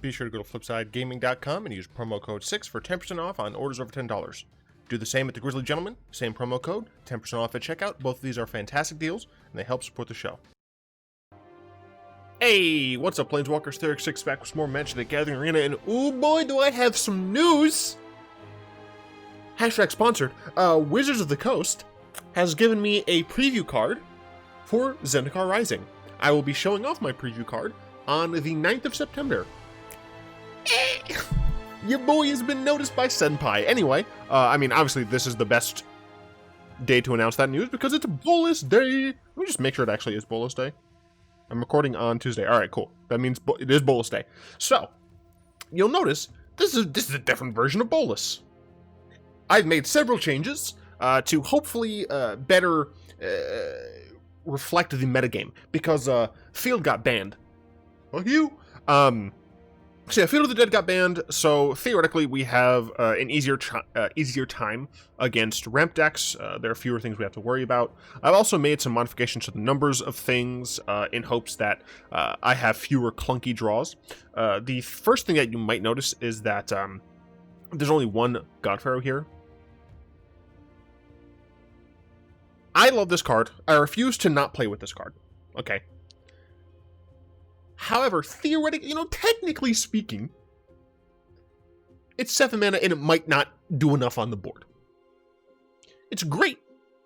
be sure to go to flipsidegaming.com and use promo code 6 for 10% off on orders over $10. Do the same at the Grizzly Gentleman, same promo code, 10% off at checkout. Both of these are fantastic deals, and they help support the show. Hey, what's up, Planeswalkers? Theric6 back with more Magic the Gathering Arena, and oh boy, do I have some news! Hashtag sponsored. Wizards of the Coast has given me a preview card for Zendikar Rising. I will be showing off my preview card on the 9th of September. Your boy has been noticed by Senpai. Anyway, I mean, obviously this is the best day to announce that news because it's Bolas Day. Let me just make sure it actually is Bolas Day. I'm recording on Tuesday. All right, cool. That means it is Bolas Day. So, you'll notice this is a different version of Bolas. I've made several changes to hopefully better reflect the metagame because Field got banned. Fuck you. So yeah, Field of the Dead got banned, so theoretically we have an easier time against ramp decks. There are fewer things we have to worry about. I've also made some modifications to the numbers of things in hopes that I have fewer clunky draws. The first thing that you might notice is that there's only one God-Pharaoh here. I love this card. I refuse to not play with this card. Okay. However, theoretically, technically speaking, it's 7 mana and it might not do enough on the board. It's great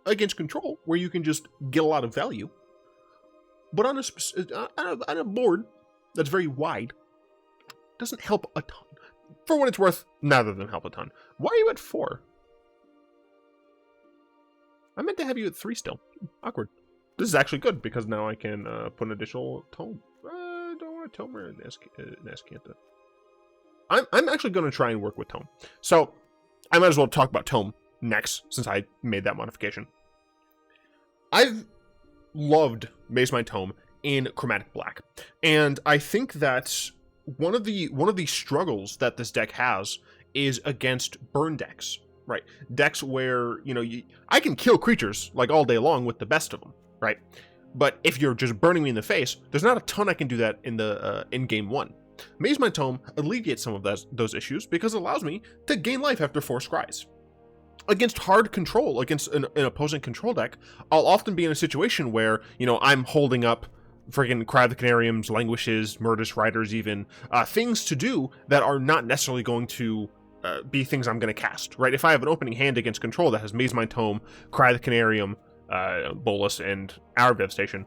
against control, where you can just get a lot of value. But on a board that's very wide, doesn't help a ton. For what it's worth, neither of them help a ton. Why are you at 4? I meant to have you at 3 still. Awkward. This is actually good, because now I can put an additional tome. Tome or an Azcanta. I'm actually going to try and work with Tome. So, I might as well talk about Tome next, since I made that modification. I've loved Mazemind Tome in Chromatic Black, and I think that one of the struggles that this deck has is against burn decks, right? Decks where, I can kill creatures, like, all day long with the best of them, right? But if you're just burning me in the face, there's not a ton I can do that in game 1. Mazemind Tome alleviates some of those issues because it allows me to gain life after 4 scries. Against hard control, against an opposing control deck, I'll often be in a situation where, I'm holding up friggin' Cry of the Carnariums, Languishes, Murderous Riders even, things to do that are not necessarily going to be things I'm going to cast, right? If I have an opening hand against control that has Mazemind Tome, Cry of the Carnarium, Bolas, and Hour of Devastation,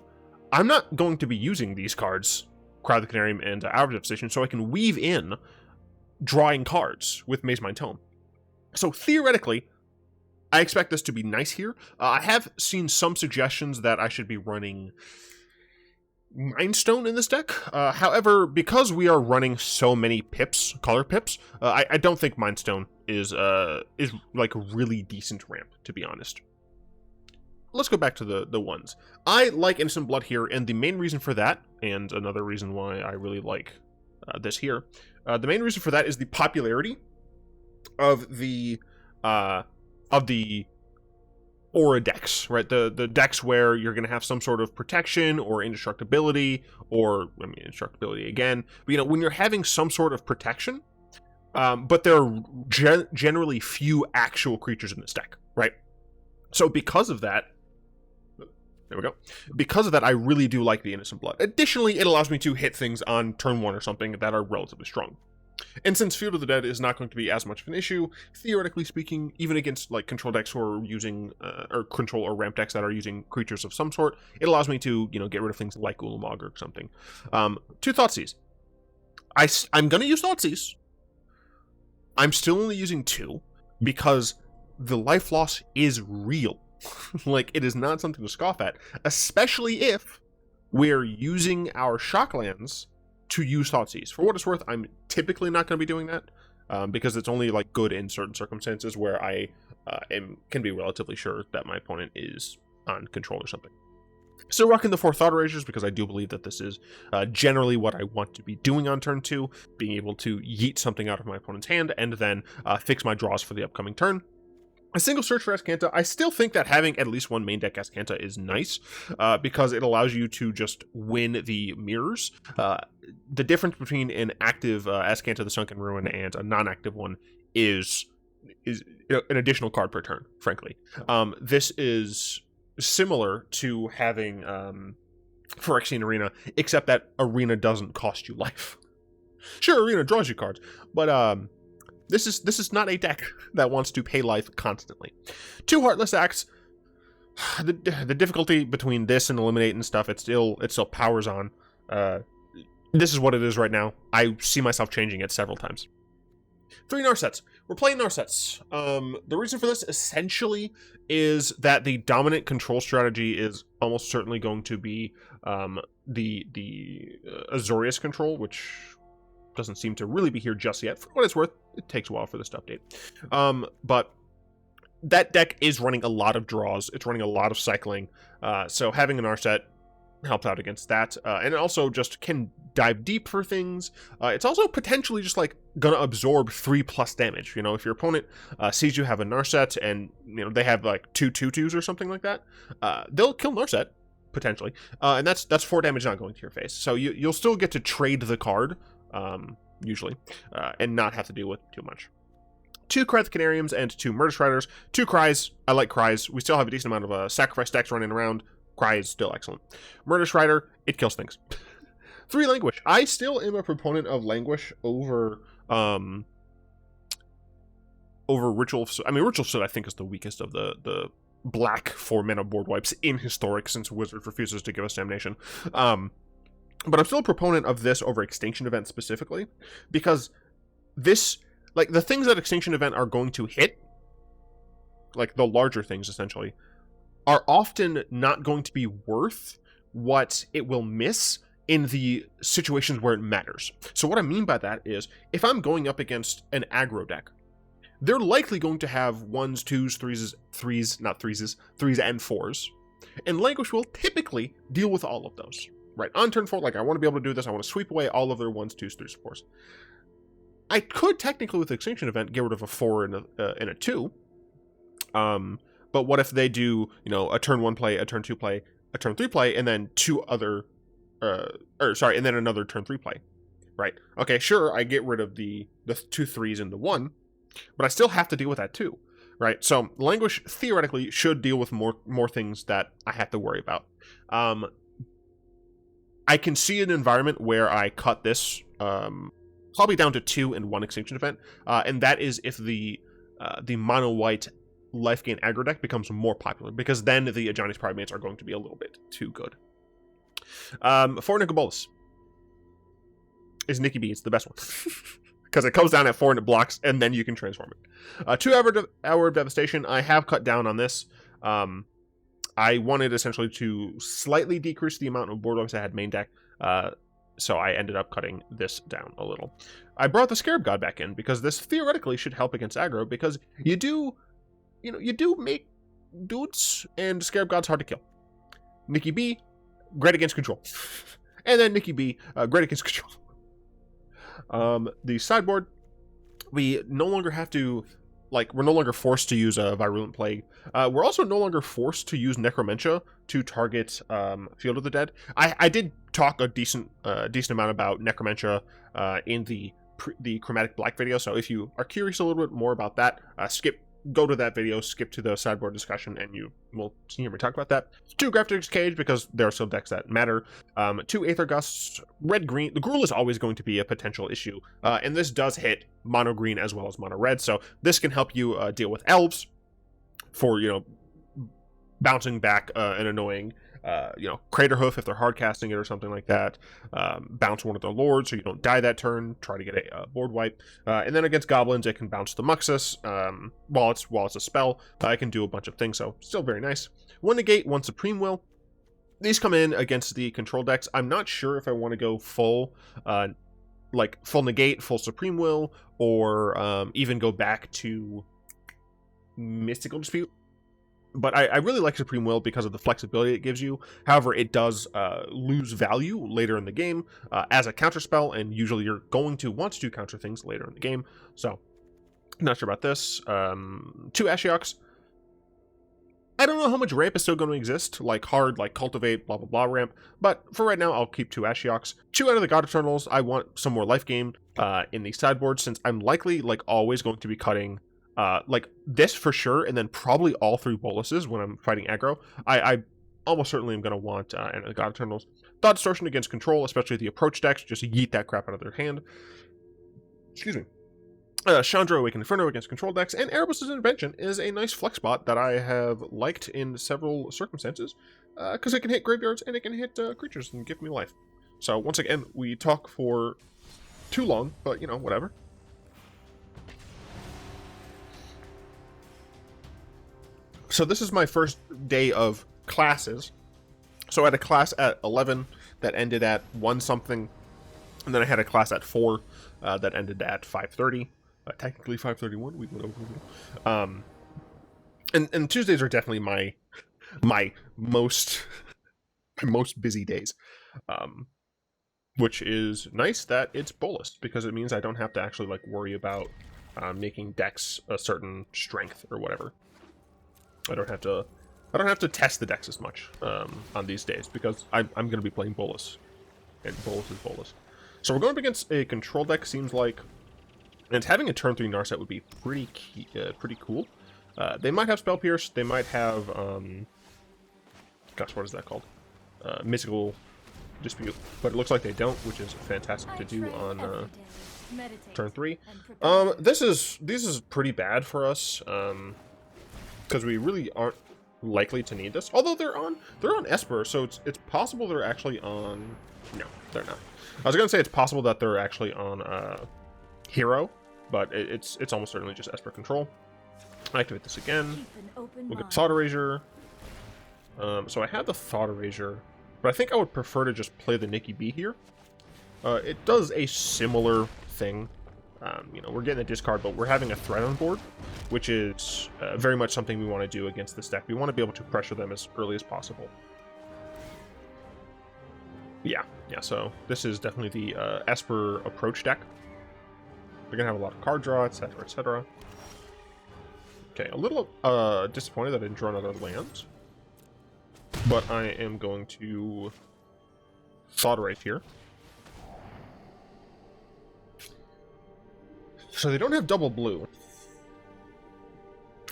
I'm not going to be using these cards, Cry of the Carnarium and Hour of Devastation, so I can weave in drawing cards with Mazemind Tome. So theoretically, I expect this to be nice here. I have seen some suggestions that I should be running Mind Stone in this deck. However, because we are running so many pips, color pips, I don't think Mind Stone is like a really decent ramp, to be honest. Let's go back to the ones. I like Innocent Blood here, and the main reason for that, and another reason why I really like this here, the main reason for that is the popularity of the aura decks, right? The decks where you're going to have some sort of protection or indestructibility, or, indestructibility again. But, when you're having some sort of protection, but there are generally few actual creatures in this deck, right? So because of that, there we go. Because of that, I really do like the Innocent Blood. Additionally, it allows me to hit things on turn 1 or something that are relatively strong. And since Field of the Dead is not going to be as much of an issue, theoretically speaking, even against like control decks who are using, or control or ramp decks that are using creatures of some sort, it allows me to, get rid of things like Ulamog or something. To Thoughtseize. I'm going to use Thoughtseize. I'm still only using 2, because the life loss is real. Like, it is not something to scoff at, especially if we're using our Shocklands to use Thoughtseize. For what it's worth, I'm typically not going to be doing that, because it's only like good in certain circumstances where I can be relatively sure that my opponent is on control or something. Still rocking the 4 Thought Erasures because I do believe that this is generally what I want to be doing on turn 2, being able to yeet something out of my opponent's hand and then fix my draws for the upcoming turn. a single search for Azcanta. I still think that having at least one main deck Azcanta is nice, because it allows you to just win the mirrors. The difference between an active Azcanta the Sunken Ruin and a non-active one is an additional card per turn, frankly. This is similar to having Phyrexian Arena, except that Arena doesn't cost you life. Sure, Arena draws you cards, but this is not a deck that wants to pay life constantly. 2 Heartless Acts. The difficulty between this and Eliminate and stuff, it still powers on. This is what it is right now. I see myself changing it several times. 3 Narsets. We're playing Narsets. The reason for this essentially is that the dominant control strategy is almost certainly going to be the Azorius control, which doesn't seem to really be here just yet. For what it's worth, it takes a while for this to update. But that deck is running a lot of draws. It's running a lot of cycling. So having an Narset helps out against that. And it also just can dive deep for things. It's also potentially just like gonna absorb 3+ damage. You know, if your opponent sees you have a Narset and, you know, they have like 2 2/2s or something like that, they'll kill Narset potentially. And that's 4 damage not going to your face. So you'll still get to trade the card, usually, and not have to deal with too much. 2 Carnariums and 2 Murderous Riders. 2 Cries. I like Cries. We still have a decent amount of sacrifice decks running around. Cry is still excellent. Murderous Rider, it kills things. 3 Languish. I still am a proponent of Languish over Ritual. I mean, Ritual Suit I think is the weakest of the black 4-mana board wipes in Historic, since Wizard refuses to give us Damnation. But I'm still a proponent of this over Extinction Event specifically, because this, like, the things that Extinction Event are going to hit, like the larger things essentially, are often not going to be worth what it will miss in the situations where it matters. So what I mean by that is, if I'm going up against an aggro deck, they're likely going to have 1s, 2s, 3s and 4s, and Languish will typically deal with all of those. Right, on turn 4, like, I want to be able to do this, I want to sweep away all of their 1s, 2s, 3s, 4s. I could technically, with Extinction Event, get rid of a 4 and a 2. But what if they do, you know, a turn 1 play, a turn 2 play, a turn 3 play, and then and then another turn 3 play, right? Okay, sure, I get rid of the 2 3s and the 1, but I still have to deal with that too, right? So Languish theoretically should deal with more things that I have to worry about. I can see an environment where I cut this probably down to 2 and 1 Extinction Event, and that is if the mono white life gain aggro deck becomes more popular, because then the Ajani's Primates are going to be a little bit too good. 4 Nicol Bolas is Nikki B. It's the best one. Because it comes down at 4 and it blocks, and then you can transform it. 2 Hour of Devastation. I have cut down on this. I wanted essentially to slightly decrease the amount of board wipes I had main deck, so I ended up cutting this down a little. I brought the Scarab God back in, because this theoretically should help against aggro, because you do make dudes, and Scarab God's hard to kill. Nikki B, great against control. And then Nikki B, great against control. The sideboard, we no longer have to, like, we're no longer forced to use a Virulent Plague. We're also no longer forced to use Necromentia to target Field of the Dead. I did talk a decent amount about Necromentia in the Chromatic Black video, so if you are curious a little bit more about that, go to that video, skip to the sideboard discussion, and you will hear me talk about that. 2 Grafdigger's Cage, because there are some decks that matter. 2 Aether Gusts, red-green. The Gruul is always going to be a potential issue, and this does hit mono-green as well as mono-red, so this can help you deal with elves for, you know, bouncing back an annoying, you know, Crater Hoof if they're hard casting it or something like that. Bounce one of the lords so you don't die that turn. Try to get a board wipe. And then against goblins, it can bounce the Muxus. While it's a spell, it can do a bunch of things. So still very nice. 1 Negate, 1 Supreme Will. These come in against the control decks. I'm not sure if I want to go full Negate, full Supreme Will, or even go back to Mystical Dispute. But I really like Supreme Will because of the flexibility it gives you. However, it does lose value later in the game as a counterspell, and usually you're going to want to counter things later in the game. So Not sure about this. 2 Ashioks. I don't know how much ramp is still going to exist, like hard, like cultivate, blah blah blah ramp, but for right now I'll keep 2 Ashioks. 2 out of the God Eternals. I want some more life gain in the sideboard, since I'm likely, like always, going to be cutting like this for sure, and then probably all 3 Boluses when I'm fighting aggro. I almost certainly am going to want the God Eternals. Thought Distortion against control, especially the approach decks, just yeet that crap out of their hand. Excuse me. Chandra, Awakened Inferno against control decks, and Erebos' Intervention is a nice flex spot that I have liked in several circumstances, because it can hit graveyards and it can hit creatures and give me life. So once again, we talk for too long, but you know, whatever. So this is my first day of classes. So I had a class at 11 that ended at 1 something, and then I had a class at 4 that ended at 5:30. Technically 5:31. We went over. And Tuesdays are definitely my most busy days, which is nice that it's Bolas, because it means I don't have to actually like worry about making decks a certain strength or whatever. I don't have to test the decks as much on these days, because I'm going to be playing Bolas, and Bolas is Bolas. So we're going up against a control deck, seems like, and having a turn 3 Narset would be pretty cool. They might have Spell Pierce, they might have, gosh, what is that called? Mystical Dispute, but it looks like they don't, which is fantastic to do on turn 3. This is pretty bad for us, because we really aren't likely to need this. Although they're on Esper, so it's possible they're actually on. No, they're not. I was gonna say it's possible that they're actually on Hero, but it's almost certainly just Esper Control. Activate this again. We'll get Thought Erasure. So I had the Thought Erasure, but I think I would prefer to just play the Nikki B here. It does a similar thing. You know, we're getting a discard, but we're having a threat on board, which is very much something we want to do against this deck. We want to be able to pressure them as early as possible. Yeah, so this is definitely the Esper approach deck. We're going to have a lot of card draw, etc., etc. Okay, a little disappointed that I didn't draw another land, but I am going to Thought Erase here. So they don't have double blue,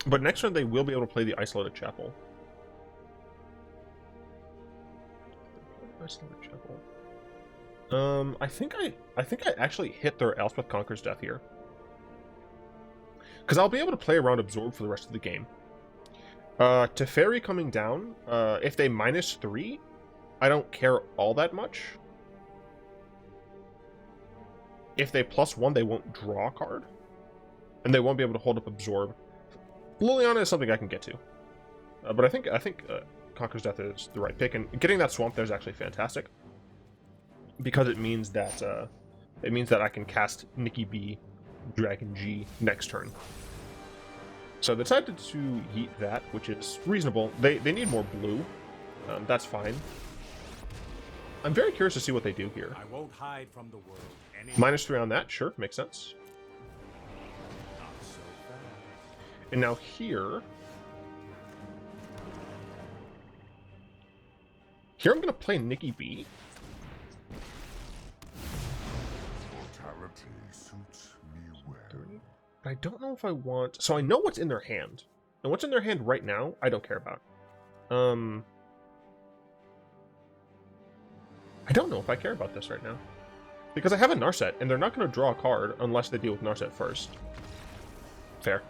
but next turn they will be able to play the Isolated Chapel. Isolated Chapel. I think I actually hit their Elspeth Conqueror's Death here, because I'll be able to play around Absorb for the rest of the game. Teferi coming down, if they -3, I don't care all that much. If they +1, they won't draw a card, and they won't be able to hold up Absorb. Liliana is something I can get to, but I think Conqueror's Death is the right pick, and getting that Swamp there is actually fantastic, because it means that I can cast Nikki B, Dragon G next turn. So they decided to yeet that, which is reasonable. They need more blue. That's fine. I'm very curious to see what they do here. I won't hide from the world. -3 on that, sure, makes sense. And now here I'm going to play Nikki B. Mortality suits me well. But I don't know if I want. So I know what's in their hand, and what's in their hand right now, I don't care about. I don't know if I care about this right now, because I have a Narset, and they're not going to draw a card unless they deal with Narset first. Fair.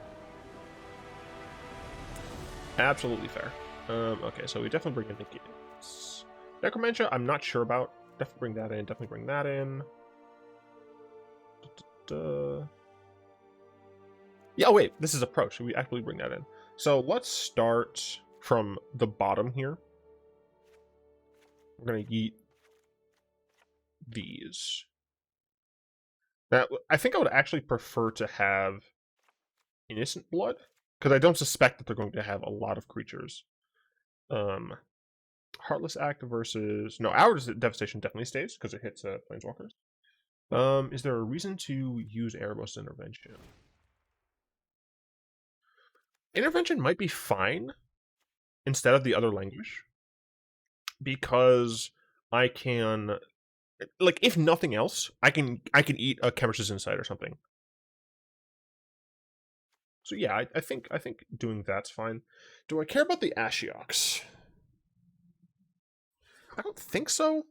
Absolutely fair. Okay, so we definitely bring in Nikki. Necromantia, I'm not sure about. Definitely bring that in. Definitely bring that in. Yeah, oh wait, this is approach. Should we actually bring that in? So let's start from the bottom here. We're going to yeet these. Now, I think I would actually prefer to have Innocent Blood, because I don't suspect that they're going to have a lot of creatures. Heartless Act versus... No, Hour of Devastation definitely stays, because it hits Planeswalkers. Is there a reason to use Erebos Intervention? Intervention might be fine instead of the other Languish, because I can, like, if nothing else, I can eat a Chemist's Insight or something. So yeah, I think doing that's fine. Do I care about the Ashioks? I don't think so.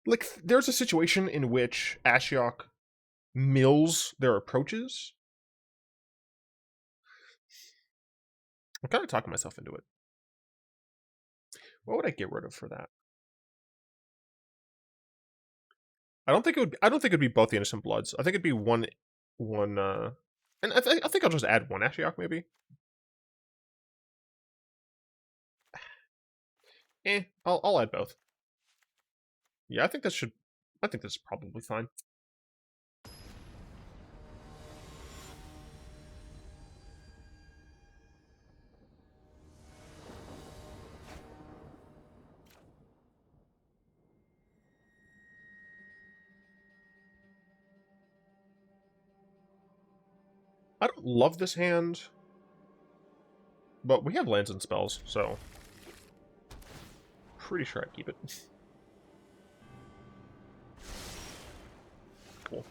Like, there's a situation in which Ashiok mills their approaches. I'm kind of talking myself into it. What would I get rid of for that? I don't think it'd be both the Innocent Bloods. I think it'd be one and I think I'll just add one Ashiok maybe. I'll add both. Yeah, I think this is probably fine. I don't love this hand, but we have lands and spells, so pretty sure I'd keep it. Cool.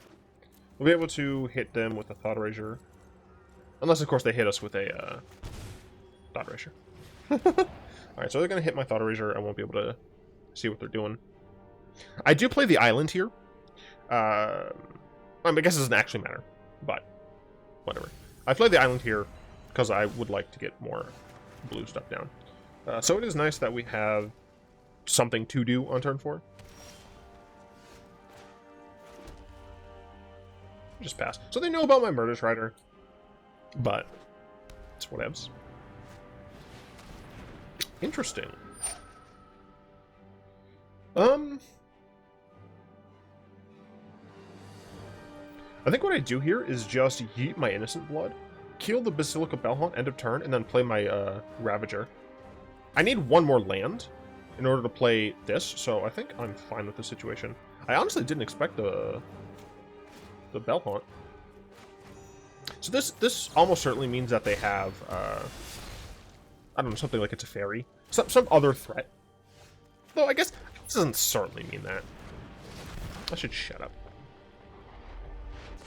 We'll be able to hit them with a Thought Erasure. Unless, of course, they hit us with a Thought Erasure. Alright, so they're going to hit my Thought Erasure. I won't be able to see what they're doing. I do play the island here. I guess it doesn't actually matter, but whatever. I play the island here because I would like to get more blue stuff down. So it is nice that we have something to do on turn 4. Just pass. So they know about my Murderous Rider, but it's whatevs. Interesting. I think what I do here is just yeet my Innocent Blood, kill the Basilica Bellhaunt end of turn, and then play my Ravager. I need one more land in order to play this, so I think I'm fine with the situation. I honestly didn't expect the Bellhaunt. So this almost certainly means that they have I don't know, something like it's a fairy, some other threat. Though I guess this doesn't certainly mean that. I should shut up.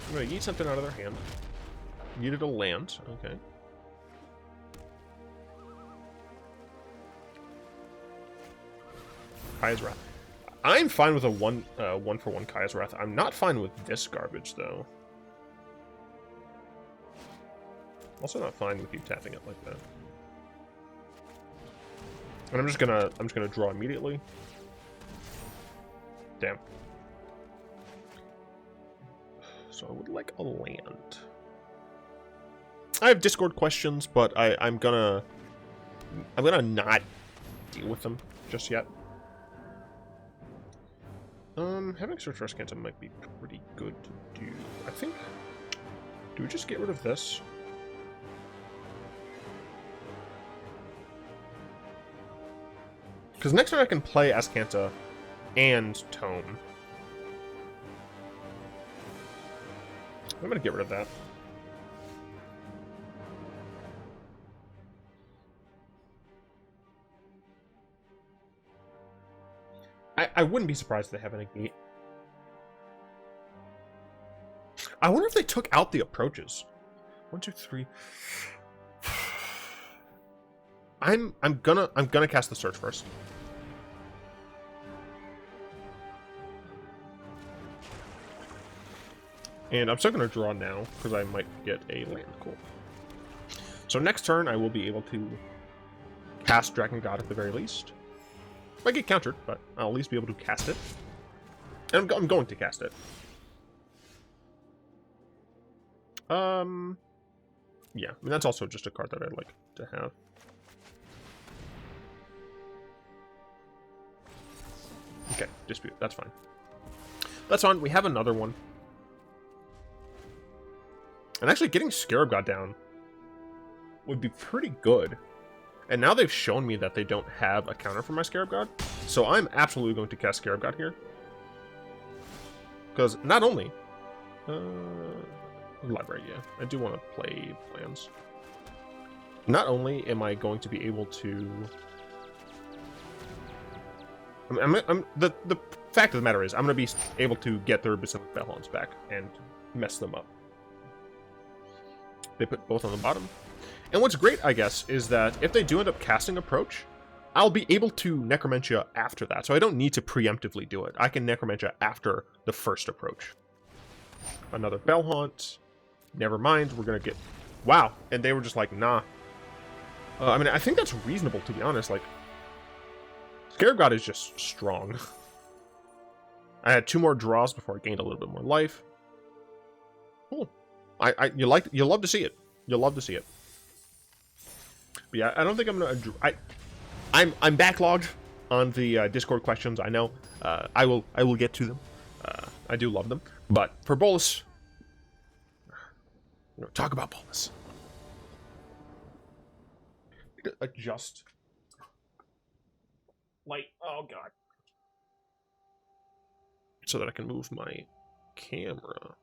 I'm gonna yeet something out of their hand. Yeeted a land. Okay. Kaya's Wrath. I'm fine with a one for one Kaya's Wrath. I'm not fine with this garbage though. Also not fine with you tapping it like that. And I'm just gonna draw immediately. Damn. So I would like a land. I have Discord questions, but I'm gonna not deal with them just yet. Having Search for Azcanta might be pretty good to do. I think. Do we just get rid of this? Because next turn I can play Azcanta and Tome. I'm gonna get rid of that. I wouldn't be surprised if they have a Negate. I wonder if they took out the approaches. 1, 2, 3. I'm gonna cast the Search first. And I'm still gonna draw now because I might get a land. Cool. So next turn I will be able to cast Dragon God at the very least. Might get countered, but I'll at least be able to cast it. And I'm going to cast it. Yeah, I mean that's also just a card that I'd like to have. Okay, Dispute. That's fine. That's fine. We have another one. And actually getting Scarab God down would be pretty good. And now they've shown me that they don't have a counter for my Scarab God. So I'm absolutely going to cast Scarab God here. Because not only... Library, yeah. I do want to play lands. not only am I going to be able to... the fact of the matter is, I'm going to be able to get their Basilic Bellhounds back and mess them up. They put both on the bottom. And what's great, I guess, is that if they do end up casting Approach, I'll be able to Necromentia after that. So I don't need to preemptively do it. I can Necromentia after the first Approach. Another Bellhaunt. Never mind, we're going to get... Wow. And they were just like, nah. I mean, I think that's reasonable, to be honest. Like, Scarab God is just strong. I had 2 more draws before I gained a little bit more life. Cool. You'll love to see it. You'll love to see it. But yeah, I don't think I'm gonna. I'm backlogged on the Discord questions. I know. I will get to them. I do love them. But for Bolas, talk about Bolas. Adjust. Light. Oh god. So that I can move my camera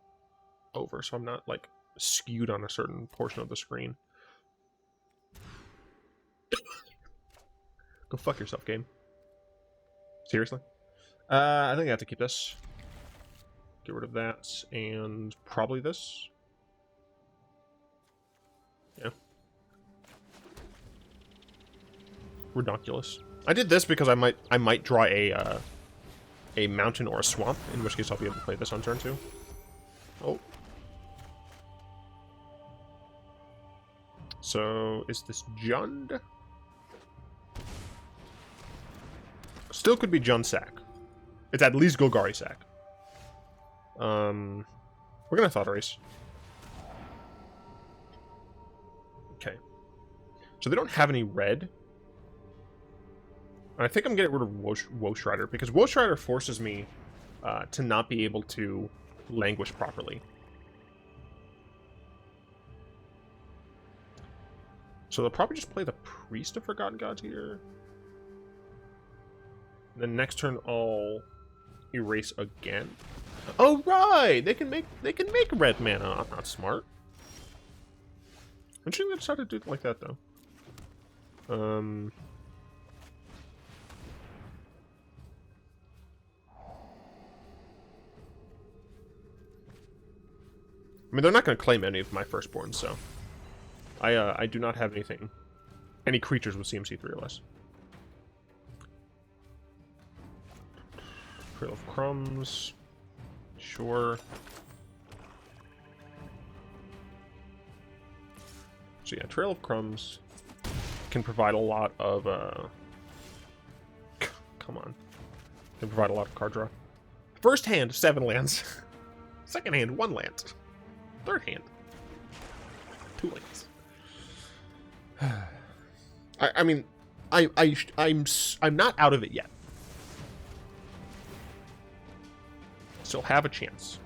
over, so I'm not like skewed on a certain portion of the screen. Go fuck yourself, game. Seriously? I think I have to keep this. Get rid of that, and probably this. Yeah. Redonkulous. I did this because I might draw a mountain or a swamp, in which case I'll be able to play this on turn 2. Oh. So, is this Jund? Still could be Jund Sack. It's at least Golgari Sack. We're gonna Thought Erase. Okay. So they don't have any red. I think I'm getting rid of Wosh Rider, because Wosh Rider forces me to not be able to Languish properly. So they'll probably just play the Priest of Forgotten Gods here. Then next turn I'll erase again. Oh right! They can make red mana. I'm not smart. I'm sure they decided to do it like that though. I mean, they're not going to claim any of my firstborns, so I do not have any creatures with CMC 3 or less. Trail of Crumbs, sure. So yeah, Trail of Crumbs can provide a lot of come on, can provide a lot of card draw. First hand, 7 lands. Second hand, 1 land. Third hand, 2 lands. I mean, I'm not out of it yet. Still have a chance.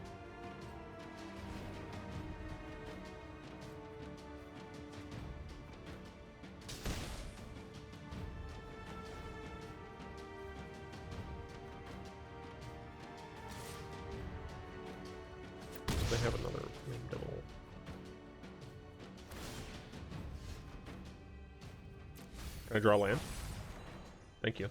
They have another window. Can I draw land? Thank you.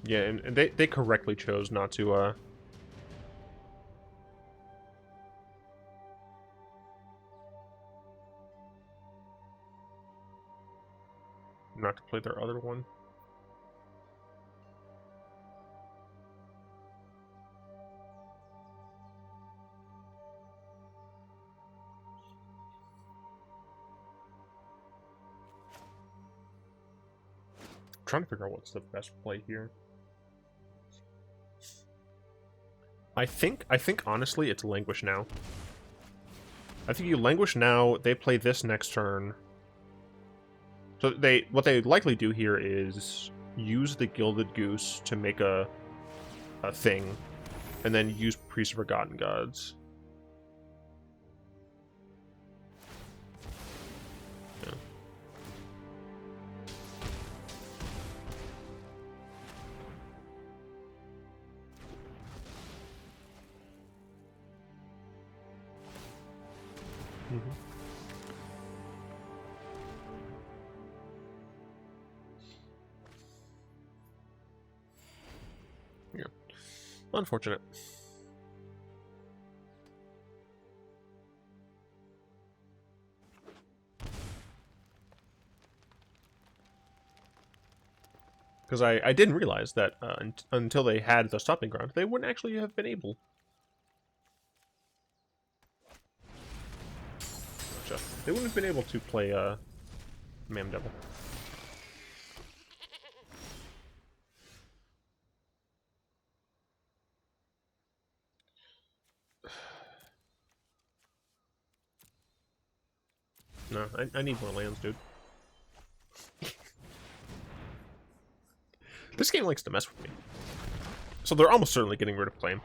Yeah, and they correctly chose not to play their other one. Trying to figure out what's the best play here. I think honestly it's Languish now. I think you Languish now, they play this next turn. So what they likely do here is use the Gilded Goose to make a thing, and then use Priest of Forgotten Gods. Yeah. Mm-hmm. Yeah. Unfortunate. Because I didn't realize that until they had the stopping ground, they wouldn't actually have been able. Gotcha. They wouldn't have been able to play Mam Devil. No, I need more lands, dude. This game likes to mess with me. So they're almost certainly getting rid of Claim.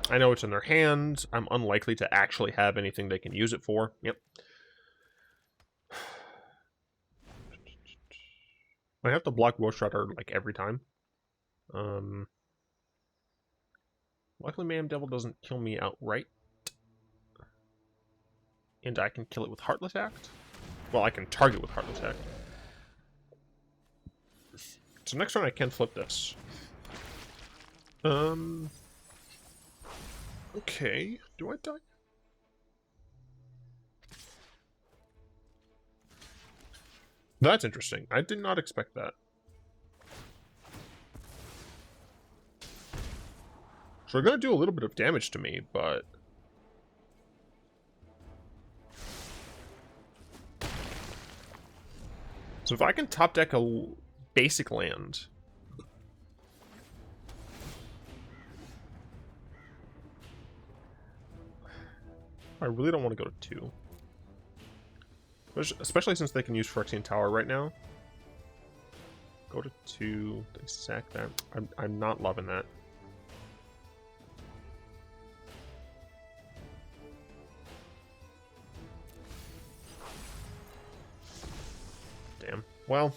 I know it's in their hands. I'm unlikely to actually have anything they can use it for. Yep. I have to block Ghost Rider like every time. Luckily Mam Devil doesn't kill me outright. And I can kill it with Heartless Act. Well, I can target with Heartless Act. So next turn I can flip this. Okay. Do I die? That's interesting. I did not expect that. So they're going to do a little bit of damage to me, but... So if I can top deck a basic land... I really don't want to go to 2. Especially since they can use Phyrexian Tower right now. Go to 2. They sack that. I'm not loving that. Damn. Well.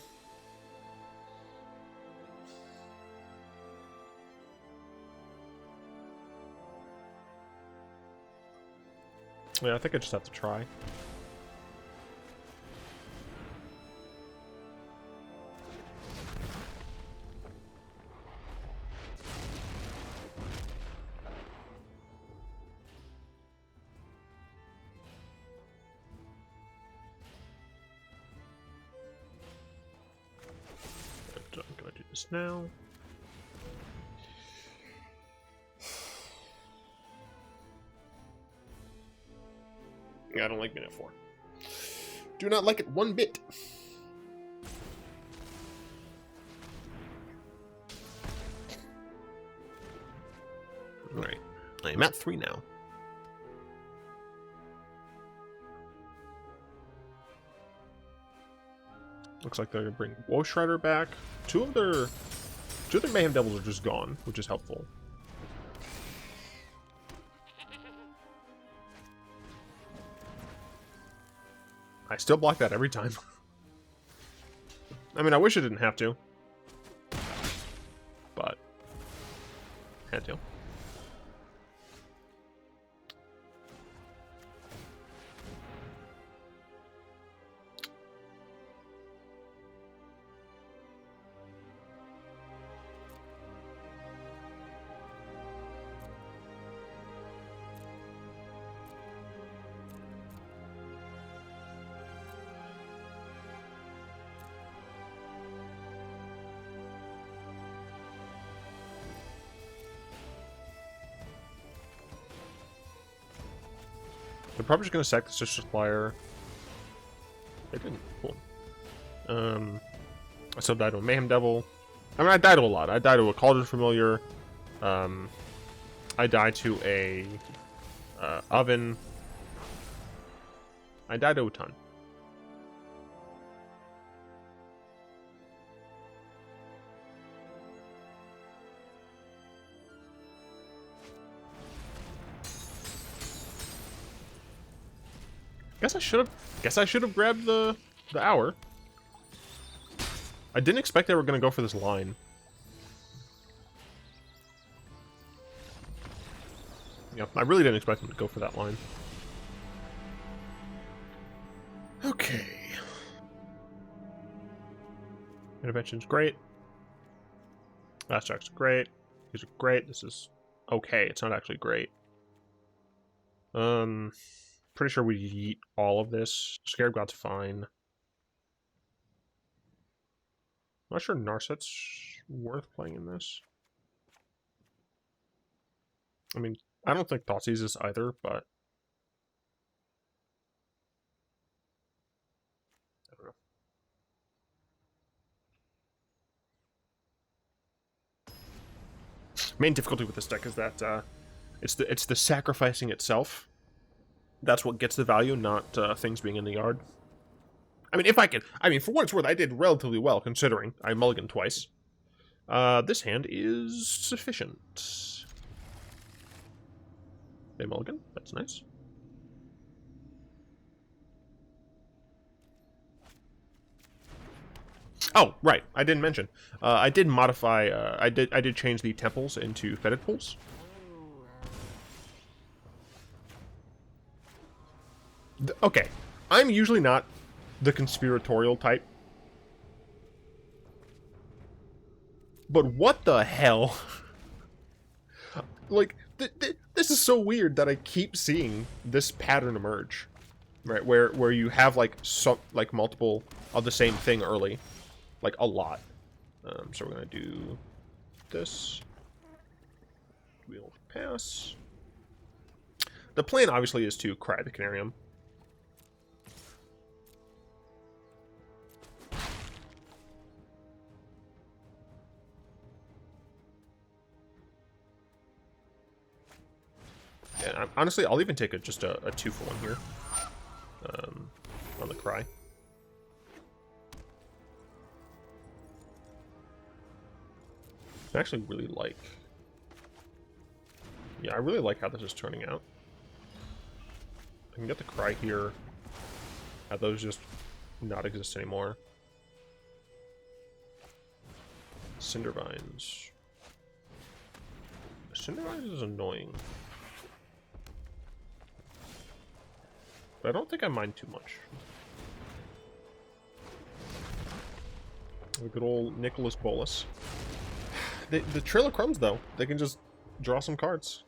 Yeah, I think I just have to try. I'm gonna do this now. I don't like being at 4. Do not like it one bit. Alright. I'm at 3 now. Looks like they're gonna bring Ghost Rider back. Two of their Mayhem Devils are just gone, which is helpful. I still block that every time. I mean, I wish I didn't have to. But had to. They're probably just gonna sack the Sister Supplier. They didn't. Cool. I still died to a Mayhem Devil. I mean, I died to a lot. I died to a Cauldron Familiar. I died to a Oven. I died to a ton. Guess I should have grabbed the Hour. I didn't expect they were gonna go for this line. Yeah, I really didn't expect him to go for that line. Okay. Intervention's great. Last track's great. These are great. This is okay. It's not actually great. Pretty sure we eat all of this. Scarab God's fine. Not sure Narset's worth playing in this. I mean, I don't think Thoughtseize is either, but I don't know. Main difficulty with this deck is that it's the sacrificing itself. That's what gets the value, not things being in the yard. I mean, if I can... I mean, for what it's worth, I did relatively well, considering I mulliganed twice. This hand is sufficient. They mulligan. That's nice. Oh, right. I didn't mention. I did modify... I did change the temples into Fetid Pools. Okay. I'm usually not the conspiratorial type. But what the hell? Like, this is so weird that I keep seeing this pattern emerge. Right, where you have, like, multiple of the same thing early. Like, a lot. So we're gonna do this. We'll pass. The plan, obviously, is to cry the Carnarium. Yeah, honestly, I'll even take just a 2-for-1 here. On the cry. I actually really like... Yeah, I really like how this is turning out. I can get the cry here. Have those just not exist anymore. Cindervines. Cindervines is annoying. But I don't think I mind too much. A good old Nicholas Bolas. The Trail of Crumbs, though. They can just draw some cards.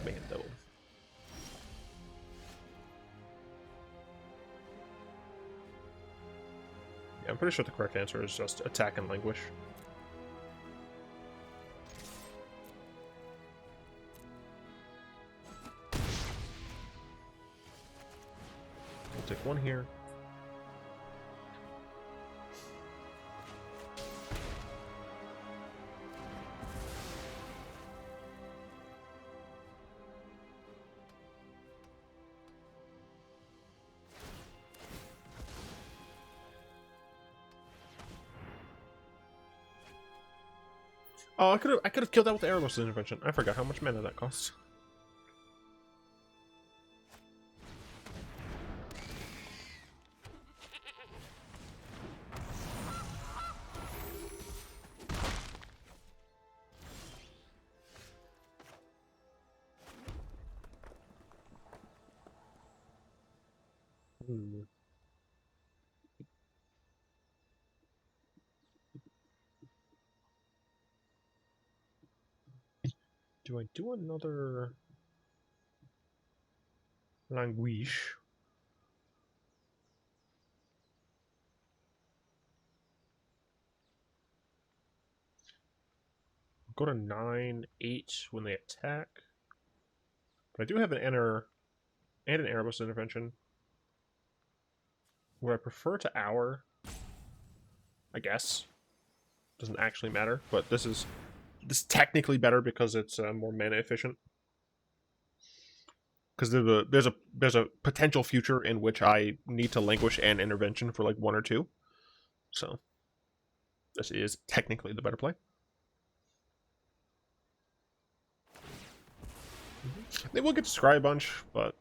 Man, though. Yeah, I'm pretty sure the correct answer is just attack and Languish. I'll take one here. Oh, I could have killed that with the Erebos intervention. I forgot how much mana that costs. Do I do another Languish? Go to 9/8 when they attack. But I do have an enter and an Erebos intervention. Would I prefer to Hour? I guess. Doesn't actually matter, but this is technically better because it's more mana efficient. Because there's a potential future in which I need to Languish and intervention for like 1 or 2. So this is technically the better play. They will get to scry a bunch, but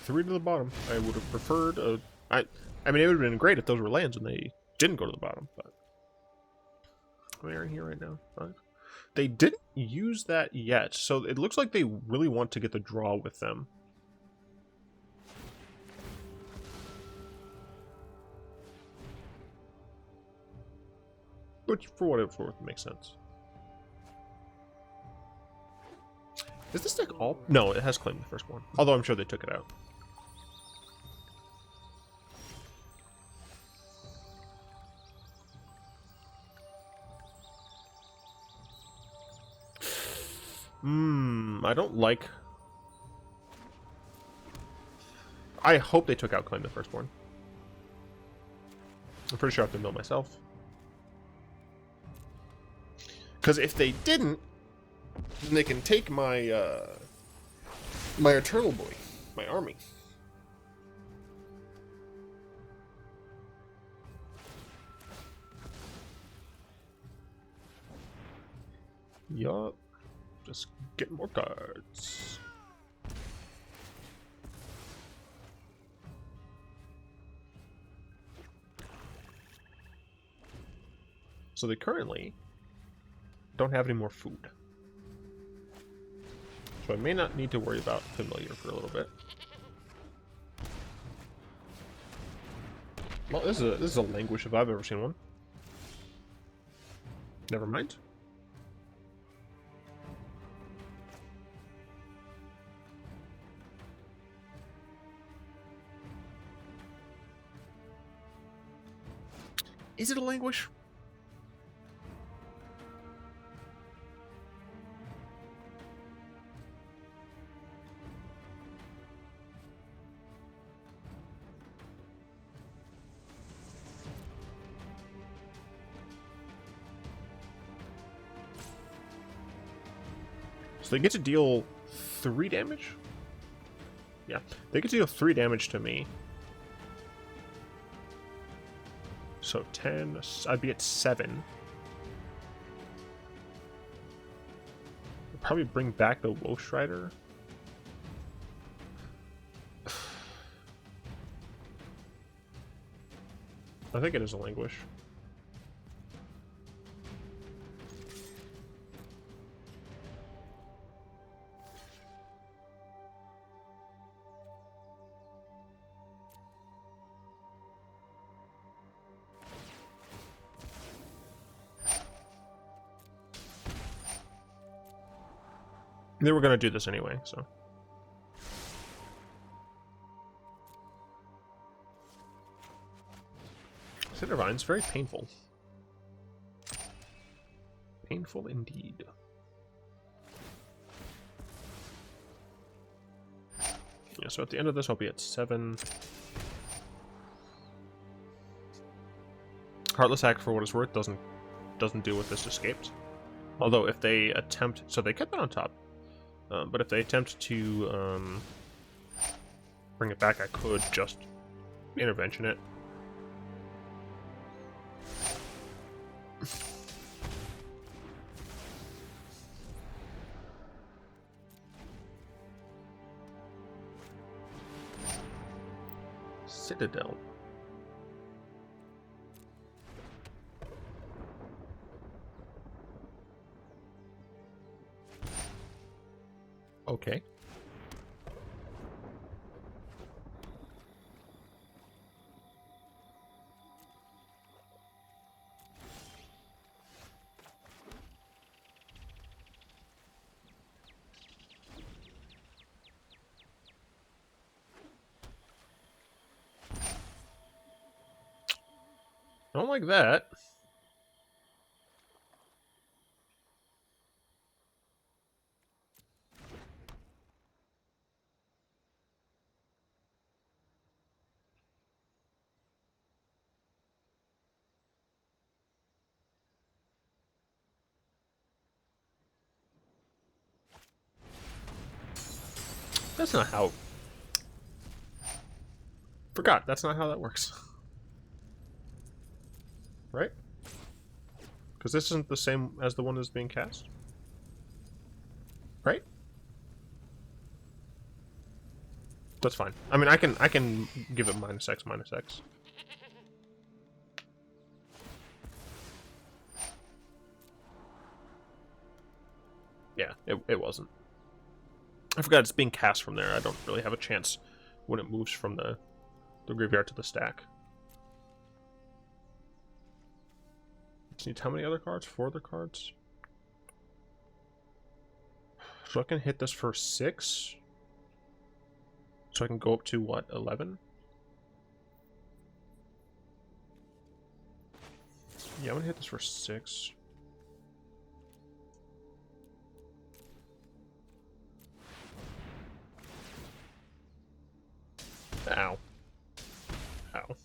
3 to the bottom. I would have preferred I mean, it would have been great if those were lands and they didn't go to the bottom, but they're in here right now. 5. They didn't use that yet, so it looks like they really want to get the draw with them. Which, for what it's worth, makes sense. Is this deck all? No, it has claimed the first one. Although I'm sure they took it out. I don't like... I hope they took out claim the first one. I'm pretty sure I have to mill myself. Because if they didn't, then they can take my my Eternal Boy, my army. Yup. Just get more cards. So they currently don't have any more food. So I may not need to worry about Familiar for a little bit. Well, this is a Languish if I've ever seen one. Never mind. Is it a Languish? So they get to deal 3 damage? Yeah, they get to deal 3 damage to me. So 10, I'd be at 7. I'll probably bring back the Watery Rider. I think it is a Languish. They were going to do this anyway, so. Cindervine's very painful. Painful indeed. Yeah, so at the end of this, I'll be at 7. Heartless Act, for what it's worth, doesn't deal with this escaped. Although if they attempt, so they kept it on top. But if they attempt to bring it back, I could just intervention it. Citadel. Okay. I don't like that. That's not how... Forgot, that's not how that works. Right? Because this isn't the same as the one that's being cast. Right? That's fine. I mean, I can give it -X. Yeah, it wasn't. I forgot it's being cast from there. I don't really have a chance when it moves from the graveyard to the stack. Just need how many other cards? 4 other cards? So I can hit this for 6. So I can go up to, what, 11? Yeah, I'm gonna hit this for 6. Ow. Ow.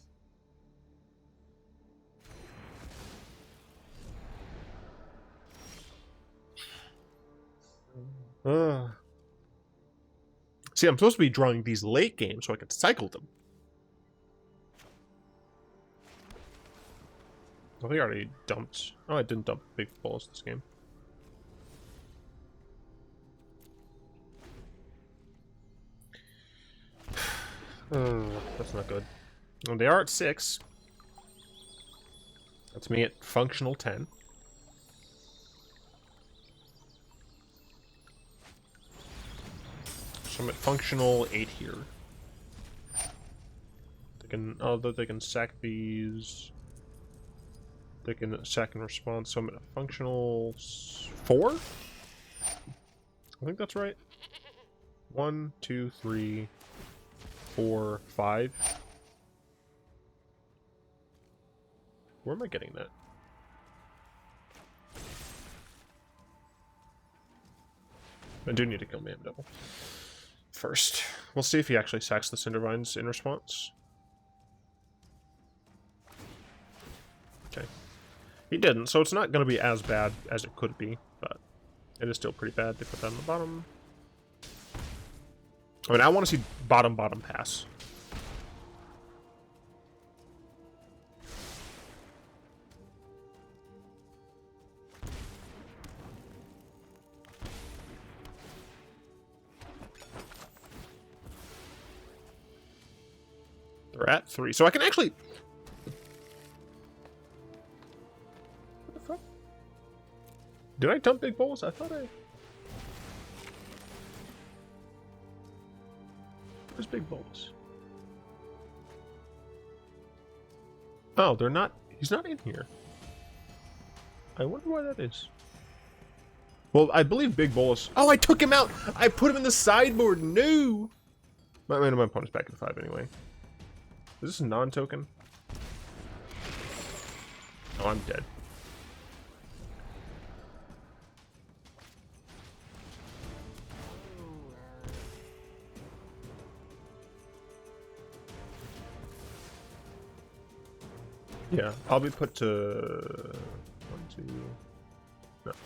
See, I'm supposed to be drawing these late games so I can cycle them. I think I already dumped. Oh, I didn't dump big balls this game. That's not good. Well, they are at 6. That's me at functional 10. So I'm at functional 8 here. They can, although they can sack these. They can sack in response. So I'm at a functional 4. I think that's right. 1, 2, 3, 4, 5. Where am I getting that? I do need to kill Mam Devil first. We'll see if he actually sacks the Cindervines in response. Okay. He didn't, so it's not going to be as bad as it could be, but it is still pretty bad. They put that on the bottom. I mean, I want to see bottom pass. They're at 3, so I can actually... What the fuck? Did I dump big bowls? I thought I... Where's big bowls? Oh, they're not... He's not in here. I wonder why that is. Well, I believe Big Bolas... Oh, I took him out! I put him in the sideboard! No! My opponent's back at 5 anyway. Is this a non-token? Oh, I'm dead. Yeah, I'll be put to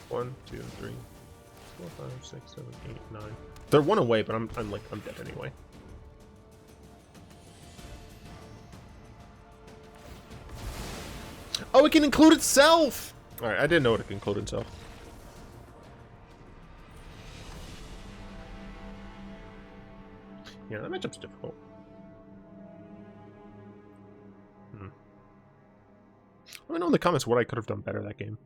1, 2, 3, 4, 5, 6, 7, 8, 9. They're 1 away, but I'm dead anyway. Oh, it can include itself! Alright, I didn't know it could include itself. Yeah, that matchup's difficult. Let me know in the comments what I could have done better that game.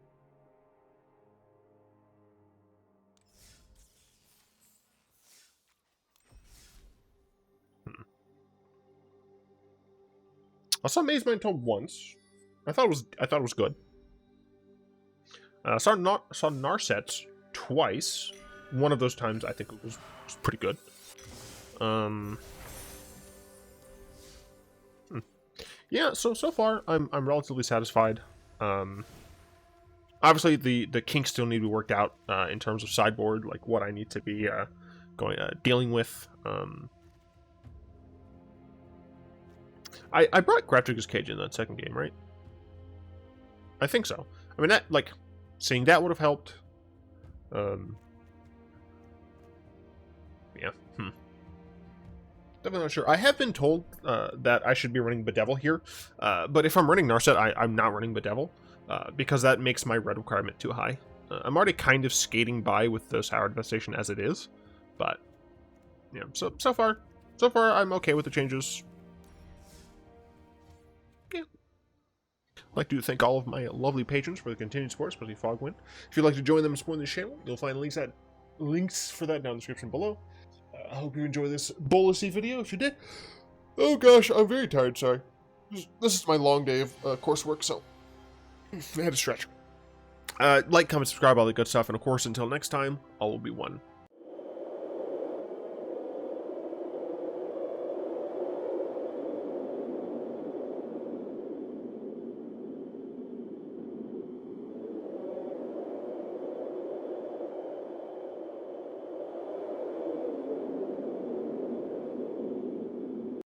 I saw Mazemind Tome once. I thought it was good. Saw Narset twice. One of those times I think it was pretty good. Yeah, so far I'm relatively satisfied. Obviously the kinks still need to be worked out in terms of sideboard, like what I need to be dealing with. I brought Grafdigger's Cage in that second game, right? I think so. I mean, that, like, seeing that would have helped. Yeah. Definitely not sure. I have been told that I should be running Bedevil here, but if I'm running Narset, I'm not running Bedevil, because that makes my red requirement too high. I'm already kind of skating by with this Hour of Devastation as it is, but, yeah, so far, So far, I'm okay with the changes. Yeah. I'd like to thank all of my lovely patrons for the continued support, especially Fogwind. If you'd like to join them and support this channel, you'll find links for that down in the description below. I hope you enjoy this Bolasy video. If you did, oh gosh, I'm very tired, sorry. This is my long day of coursework, so I had to stretch. Like, comment, subscribe, all that good stuff, and of course, until next time, all will be one.